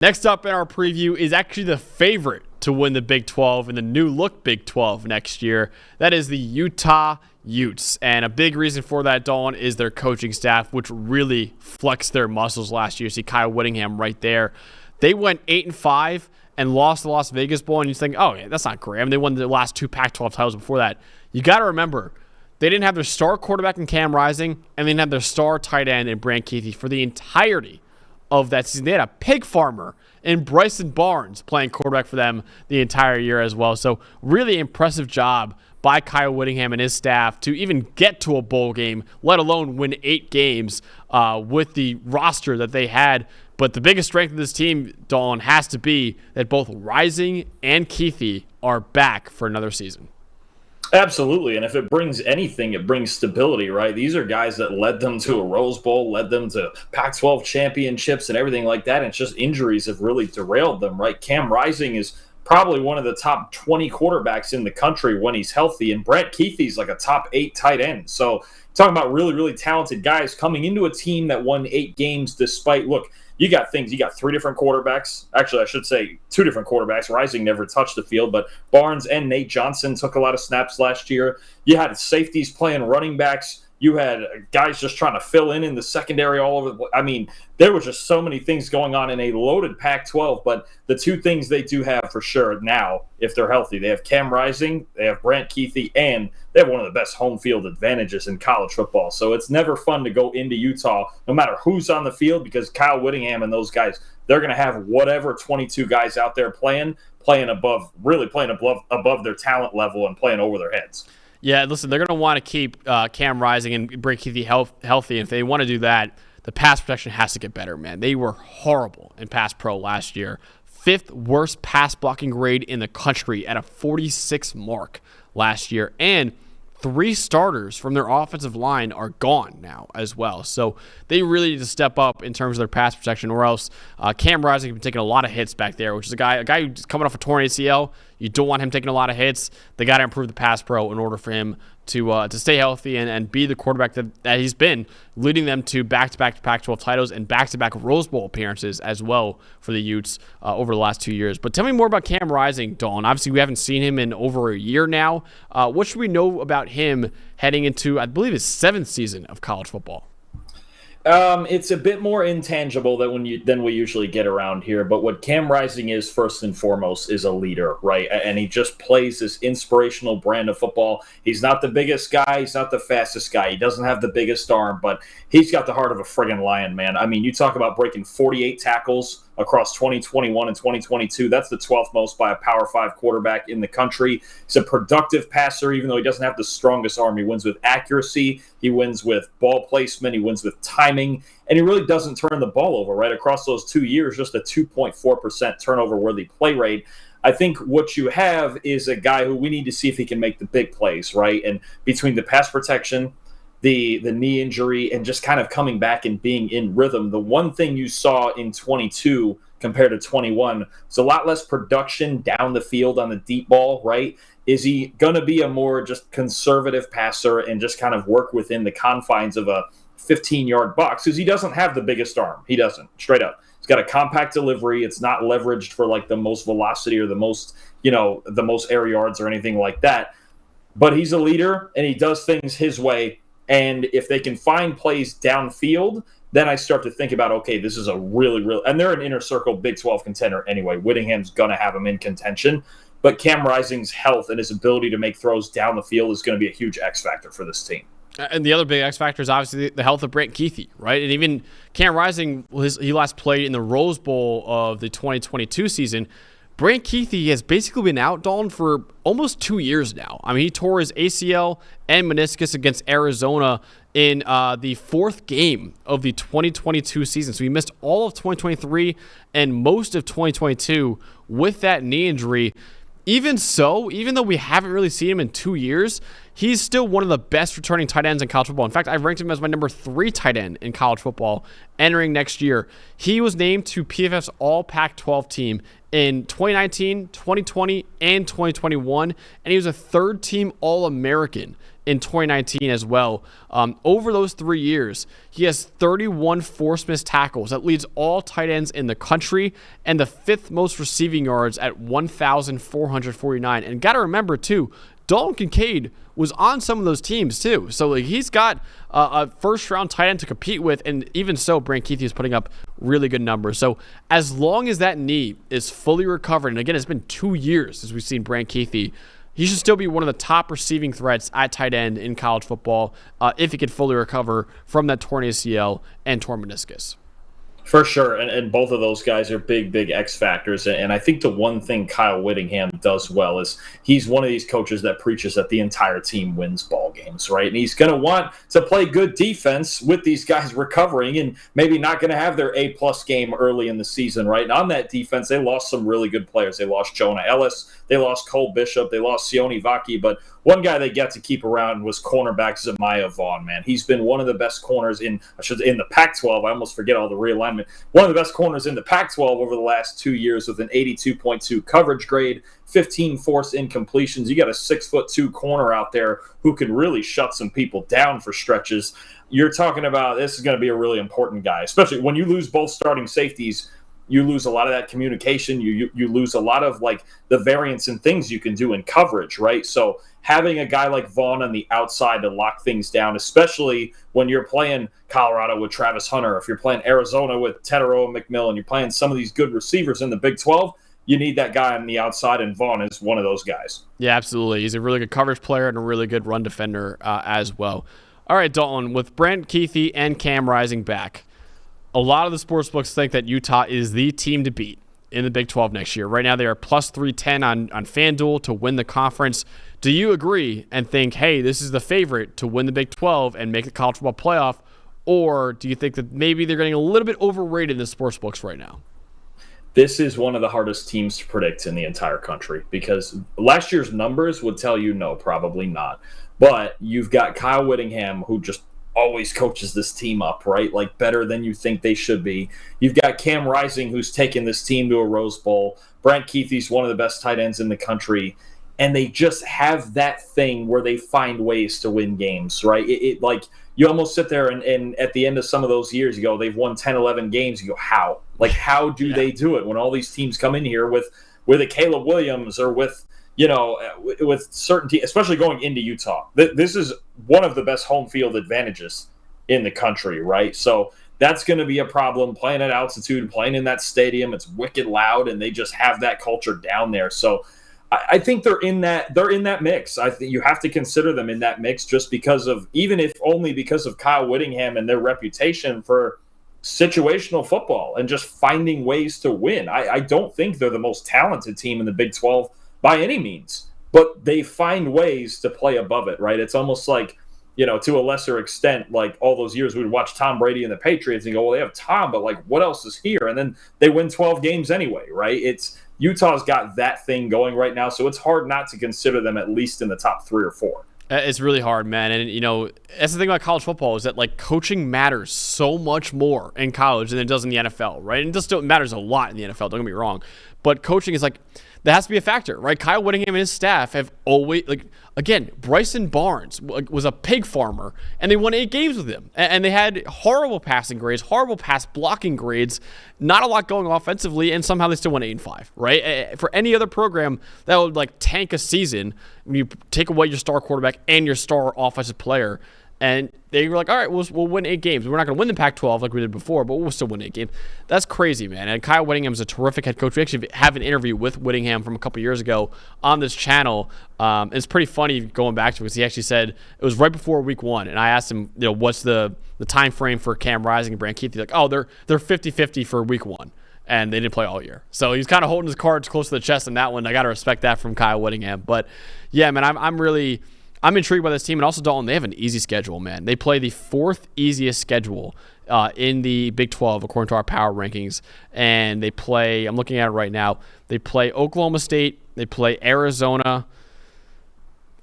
Next up in our preview is actually the favorite to win the Big 12 in the new look Big 12 next year. That is the Utah Utes. And a big reason for that, Dalton, is their coaching staff, which really flexed their muscles last year. See Kyle Whittingham right there. They went 8-5 and lost the Las Vegas Bowl, and you think, oh, yeah, that's not great. I mean, they won the last 2 Pac-12 titles before that. You got to remember, they didn't have their star quarterback in Cam Rising, and they didn't have their star tight end in Brant Kuithe for the entirety of that season. They had a pig farmer in Bryson Barnes playing quarterback for them the entire year as well. So really impressive job by Kyle Whittingham and his staff to even get to a bowl game, let alone win 8 games with the roster that they had. But the biggest strength of this team, Dalton, has to be that both Rising and Kuithe are back for another season. Absolutely, and if it brings anything, it brings stability, right? These are guys that led them to a Rose Bowl, led them to Pac-12 championships and everything like that, and it's just injuries have really derailed them, right? Cam Rising is probably one of the top 20 quarterbacks in the country when he's healthy, and Brant Kuithe's like a top 8 tight end. So talking about really, really talented guys coming into a team that won 8 games despite, look, you got 3 different quarterbacks. Actually, I should say 2 different quarterbacks. Rising never touched the field, but Barnes and Nate Johnson took a lot of snaps last year. You had safeties playing running backs. You had guys just trying to fill in the secondary all over. I mean, there was just so many things going on in a loaded Pac-12, but the 2 things they do have for sure now, if they're healthy, they have Cam Rising, they have Brant Kuithe, and they have one of the best home field advantages in college football. So it's never fun to go into Utah, no matter who's on the field, because Kyle Whittingham and those guys, they're going to have whatever 22 guys out there playing above their talent level and playing over their heads. Yeah, listen, they're going to want to keep Cam Rising and Brant Kuithe healthy. And if they want to do that, the pass protection has to get better, man. They were horrible in pass pro last year. 5th worst pass blocking grade in the country at a 46 mark last year. And 3 starters from their offensive line are gone now as well. So they really need to step up in terms of their pass protection, or else Cam Rising has been taking a lot of hits back there, which is a guy who's coming off a torn ACL. You don't want him taking a lot of hits. They got to improve the pass pro in order for him to stay healthy and be the quarterback that he's been, leading them to back-to-back Pac-12 titles and back-to-back Rose Bowl appearances as well for the Utes over the last 2 years. But tell me more about Cam Rising, Dawn. Obviously, we haven't seen him in over a year now. What should we know about him heading into, I believe, his 7th season of college football? It's a bit more intangible than we usually get around here. But what Cam Rising is, first and foremost, is a leader, right? And he just plays this inspirational brand of football. He's not the biggest guy. He's not the fastest guy. He doesn't have the biggest arm, but he's got the heart of a friggin' lion, man. I mean, you talk about breaking 48 tackles across 2021 and 2022. That's the 12th most by a Power 5 quarterback in the country. He's a productive passer, even though he doesn't have the strongest arm. He wins with accuracy. He wins with ball placement. He wins with timing. And he really doesn't turn the ball over, right? Across those 2 years, just a 2.4% turnover-worthy play rate. I think what you have is a guy who we need to see if he can make the big plays, right? And between the pass protection, the knee injury, and just kind of coming back and being in rhythm. The one thing you saw in 22 compared to 21 was a lot less production down the field on the deep ball, right? Is he going to be a more just conservative passer and just kind of work within the confines of a 15-yard box? Because he doesn't have the biggest arm. He doesn't, straight up. He's got a compact delivery. It's not leveraged for like the most velocity or the most air yards or anything like that. But he's a leader, and he does things his way. And if they can find plays downfield, then I start to think about, okay, this is a really, and they're an inner circle Big 12 contender anyway. Whittingham's going to have them in contention. But Cam Rising's health and his ability to make throws down the field is going to be a huge X factor for this team. And the other big X factor is obviously the health of Brant Kuithe, right? And even Cam Rising, he last played in the Rose Bowl of the 2022 season. Brant Kuithe has basically been out, Dalton, for almost 2 years now. I mean, he tore his ACL and meniscus against Arizona in the 4th game of the 2022 season. So he missed all of 2023 and most of 2022 with that knee injury. Even so, even though we haven't really seen him in 2 years, he's still one of the best returning tight ends in college football. In fact, I ranked him as my number 3 tight end in college football entering next year. He was named to PFF's All Pac-12 team in 2019, 2020, and 2021, and he was a third-team All-American in 2019 as well. Over those 3 years, he has 31 forced missed tackles. That leads all tight ends in the country and the 5th most receiving yards at 1,449. And got to remember, too, Dalton Kincaid was on some of those teams, too. So he's got a first-round tight end to compete with, and even so, Brant Kuithe is putting up really good numbers. So as long as that knee is fully recovered, and again, it's been 2 years since we've seen Brant Kuithe, he should still be one of the top receiving threats at tight end in college football if he can fully recover from that torn ACL and torn meniscus. For sure, and both of those guys are big X factors. And I think the one thing Kyle Whittingham does well is he's one of these coaches that preaches that the entire team wins ball games, right? And he's going to want to play good defense with these guys recovering and maybe not going to have their A-plus game early in the season, right? And on that defense, they lost some really good players. They lost Jonah Ellis, they lost Cole Bishop, they lost Sione Vaki, but one guy they got to keep around was cornerback Zemiah Vaughn, man. He's been one of the best corners in the Pac-12. I almost forget all the realignment. One of the best corners in the Pac-12 over the last 2 years with an 82.2 coverage grade, 15 forced incompletions. You got a 6'2" corner out there who can really shut some people down for stretches. You're talking about this is going to be a really important guy, especially when you lose both starting safeties. You lose a lot of that communication. You lose a lot of like the variance and things you can do in coverage, right? So having a guy like Vaughn on the outside to lock things down, especially when you're playing Colorado with Travis Hunter, if you're playing Arizona with Teteroa McMillan, you're playing some of these good receivers in the Big 12, you need that guy on the outside, and Vaughn is one of those guys. Yeah, absolutely. He's a really good coverage player and a really good run defender as well. All right, Dalton, with Brant Kuithe and Cam Rising back, a lot of the sportsbooks think that Utah is the team to beat in the Big 12 next year. Right now, they are plus 310 on FanDuel to win the conference. Do you agree and think, hey, this is the favorite to win the Big 12 and make the college football playoff? Or do you think that maybe they're getting a little bit overrated in the sportsbooks right now? This is one of the hardest teams to predict in the entire country because last year's numbers would tell you no, probably not. But you've got Kyle Whittingham, who just always coaches this team up, right? Like better than you think they should be. You've got Cam Rising, who's taken this team to a Rose Bowl. Brant Kuithe's one of the best tight ends in the country. And they just have that thing where they find ways to win games, right? It like you almost sit there and at the end of some of those years, you go, they've won 10, 11 games. You go, how? Like, how do they do it when all these teams come in here with a Caleb Williams or with certainty, especially going into Utah? This is one of the best home field advantages in the country, right? So that's going to be a problem playing at altitude, playing in that stadium. It's wicked loud, and they just have that culture down there. So I think they're in that mix. I think you have to consider them in that mix just because of, even if only because of Kyle Whittingham and their reputation for situational football and just finding ways to win. I don't think they're the most talented team in the Big 12 by any means, but they find ways to play above it, right? It's almost like, to a lesser extent, like all those years we would watch Tom Brady and the Patriots and go, well, they have Tom, but like what else is here? And then they win 12 games anyway, right? Utah's got that thing going right now, so it's hard not to consider them at least in the top 3 or 4. It's really hard, man. And, that's the thing about college football is that, like, coaching matters so much more in college than it does in the NFL, right? And it still matters a lot in the NFL, don't get me wrong. But coaching is, like, that has to be a factor, right? Kyle Whittingham and his staff have always, like, again, Bryson Barnes was a pig farmer, and they won 8 games with him. And they had horrible passing grades, horrible pass blocking grades, not a lot going offensively, and somehow they still won 8-5, right? For any other program that would, like, tank a season, you take away your star quarterback and your star offensive player, and they were like, all right, we'll win 8 games. We're not going to win the Pac-12 like we did before, but we'll still win 8 games. That's crazy, man. And Kyle Whittingham is a terrific head coach. We actually have an interview with Whittingham from a couple years ago on this channel. It's pretty funny going back to it because he actually said it was right before week 1, and I asked him, what's the time frame for Cam Rising and Brant Kuithe? He's like, oh, they're 50-50 for week 1. And they didn't play all year. So he's kind of holding his cards close to the chest in that one. I got to respect that from Kyle Whittingham. But, yeah, man, I'm intrigued by this team. And also, Dalton, they have an easy schedule, man. They play the 4th easiest schedule in the Big 12, according to our power rankings. And they play, I'm looking at it right now, they play Oklahoma State, they play Arizona,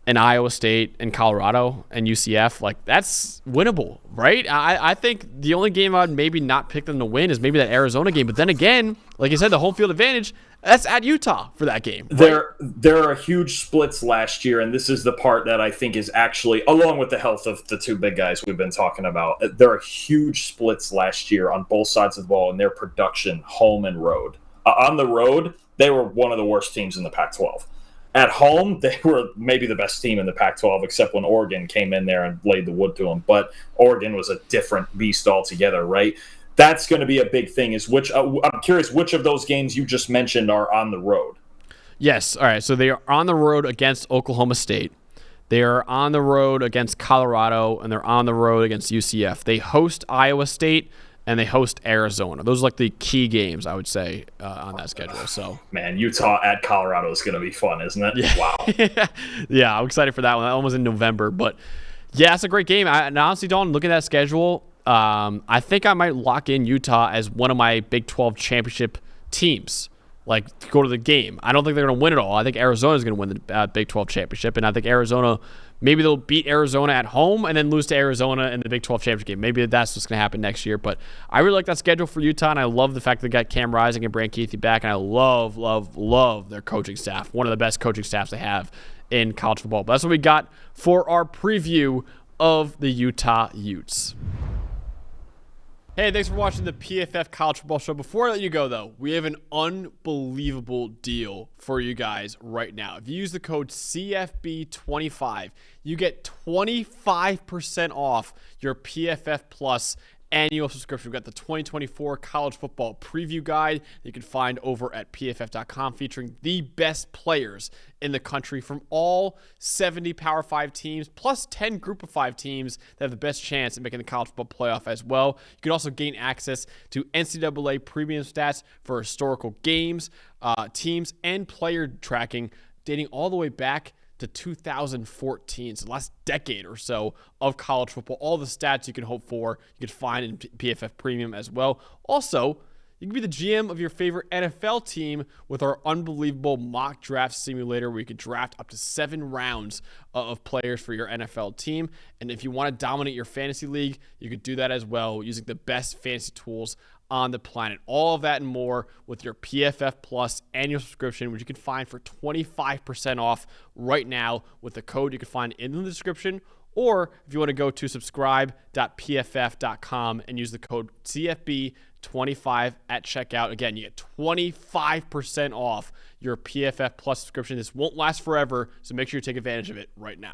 and Iowa State and Colorado and UCF, like that's winnable, right? I think the only game I'd maybe not pick them to win is maybe that Arizona game. But then again, like you said, the home field advantage, that's at Utah for that game. Right? There are huge splits last year, and this is the part that I think is actually, along with the health of the two big guys we've been talking about, there are huge splits last year on both sides of the ball in their production, home and road. On the road, they were one of the worst teams in the Pac-12. At home, they were maybe the best team in the Pac-12, except when Oregon came in there and laid the wood to them. But Oregon was a different beast altogether, right? That's going to be a big thing. I'm curious which of those games you just mentioned are on the road. Yes. All right. So they are on the road against Oklahoma State. They are on the road against Colorado, and they're on the road against UCF. They host Iowa State, and they host Arizona. Those are like the key games, I would say, on that schedule. So, man, Utah at Colorado is going to be fun, isn't it? Yeah. Wow. Yeah, I'm excited for that one. That one was in November. But, yeah, it's a great game. And honestly, Dalton, looking at that schedule, I think I might lock in Utah as one of my Big 12 championship teams, like to go to the game. I don't think they're going to win it all. I think Arizona is going to win the Big 12 championship, and I think Arizona – maybe they'll beat Arizona at home and then lose to Arizona in the Big 12 championship game. Maybe that's what's going to happen next year. But I really like that schedule for Utah, and I love the fact that they got Cam Rising and Brant Kuithe back, and I love, love, love their coaching staff. One of the best coaching staffs they have in college football. But that's what we got for our preview of the Utah Utes. Hey, thanks for watching the PFF College Football Show. Before I let you go, though, we have an unbelievable deal for you guys right now. If you use the code CFB25, you get 25% off your PFF Plus annual subscription. We've got the 2024 College Football Preview Guide that you can find over at pff.com, featuring the best players in the country from all 70 Power 5 teams, plus 10 Group of 5 teams that have the best chance at making the college football playoff as well. You can also gain access to NCAA premium stats for historical games, teams, and player tracking dating all the way back to 2014, so the last decade or so of college football. All the stats you can hope for, you can find in PFF Premium as well. Also, you can be the GM of your favorite NFL team with our unbelievable mock draft simulator where you can draft up to 7 rounds of players for your NFL team. And if you want to dominate your fantasy league, you can do that as well using the best fantasy tools on the planet. All of that and more with your PFF Plus annual subscription, which you can find for 25% off right now with the code you can find in the description. Or if you want to go to subscribe.pff.com and use the code CFB25 at checkout. Again, you get 25% off your PFF Plus subscription. This won't last forever, so make sure you take advantage of it right now.